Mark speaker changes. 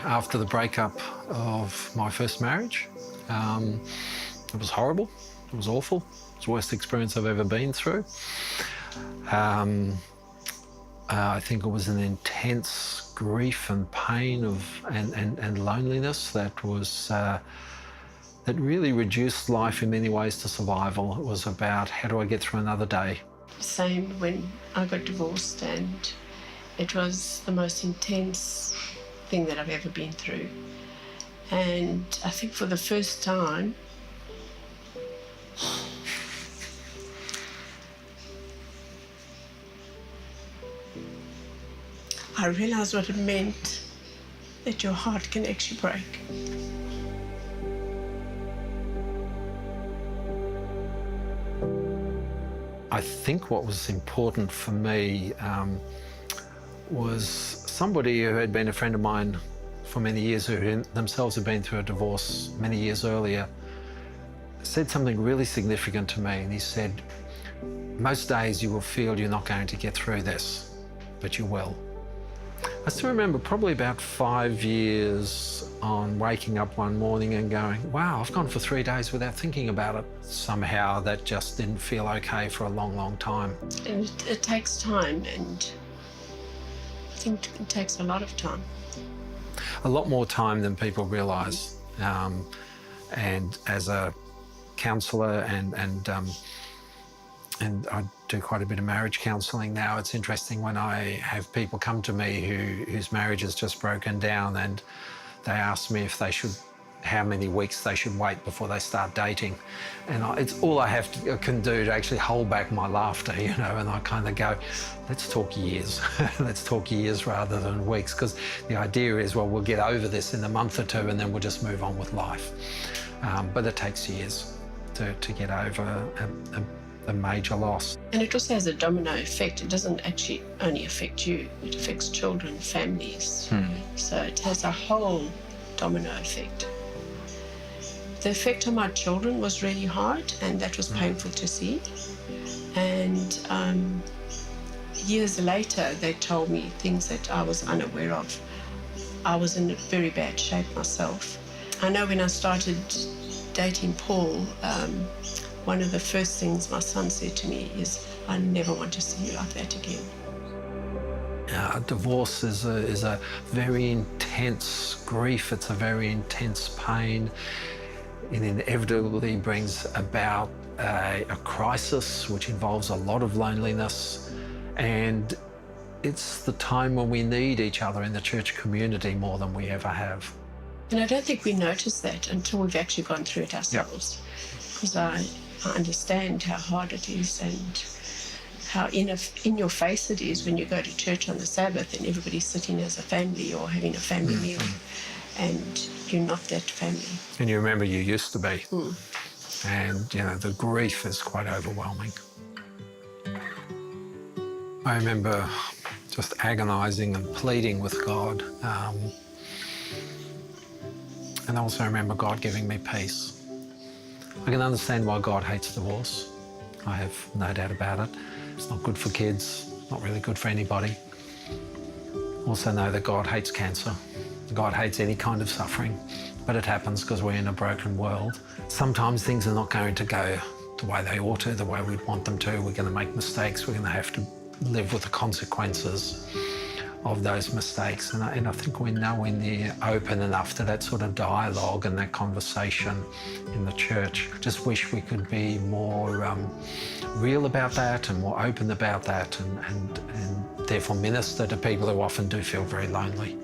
Speaker 1: After the breakup of my first marriage, it was horrible, it was awful, it was the worst experience I've ever been through. I think it was an intense grief and pain and loneliness that was that really reduced life in many ways to survival. It was about, how do I get through another day?
Speaker 2: Same when I got divorced, and it was the most intense thing that I've ever been through. And I think for the first time, I realised what it meant that your heart can actually break.
Speaker 1: I think what was important for me was somebody who had been a friend of mine for many years, who themselves had been through a divorce many years earlier, said something really significant to me. And he said, most days you will feel you're not going to get through this, but you will. I still remember probably about 5 years on waking up one morning and going, wow, I've gone for 3 days without thinking about it. Somehow that just didn't feel okay for a long, long time.
Speaker 2: And it takes time, and I think it takes a lot of time.
Speaker 1: A lot more time than people realise. And as a counsellor and I do quite a bit of marriage counselling now, it's interesting when I have people come to me whose marriage has just broken down, and they ask me if they should, how many weeks they should wait before they start dating. And it's all I can do to actually hold back my laughter, you know, and I kind of go, let's talk years. Let's talk years rather than weeks, because the idea is, well, we'll get over this in a month or two and then we'll just move on with life. But it takes years to get over a major loss.
Speaker 2: And it also has a domino effect. It doesn't actually only affect you, it affects children, families. So it has a whole domino effect. The effect on my children was really hard, and that was painful to see. And years later, they told me things that I was unaware of. I was in very bad shape myself. I know when I started dating Paul, one of the first things my son said to me is, I never want to see you like that again.
Speaker 1: Divorce is a very intense grief. It's a very intense pain. It inevitably brings about a crisis which involves a lot of loneliness, and it's the time when we need each other in the church community more than we ever have.
Speaker 2: And I don't think we notice that until we've actually gone through it ourselves. Because I understand how hard it is and how in your face it is when you go to church on the Sabbath and everybody's sitting as a family or having a family meal, and you're not that family.
Speaker 1: And you remember you used to be. And, you know, the grief is quite overwhelming. I remember just agonising and pleading with God. And I also remember God giving me peace. I can understand why God hates divorce. I have no doubt about it. It's not good for kids, not really good for anybody. Also know that God hates cancer. God hates any kind of suffering, but it happens because we're in a broken world. Sometimes things are not going to go the way they ought to, the way we'd want them to. We're going to make mistakes. We're going to have to live with the consequences of those mistakes. And I think we're nowhere near open enough to that sort of dialogue and that conversation in the church. Just wish we could be more real about that and more open about that, and therefore minister to people who often do feel very lonely.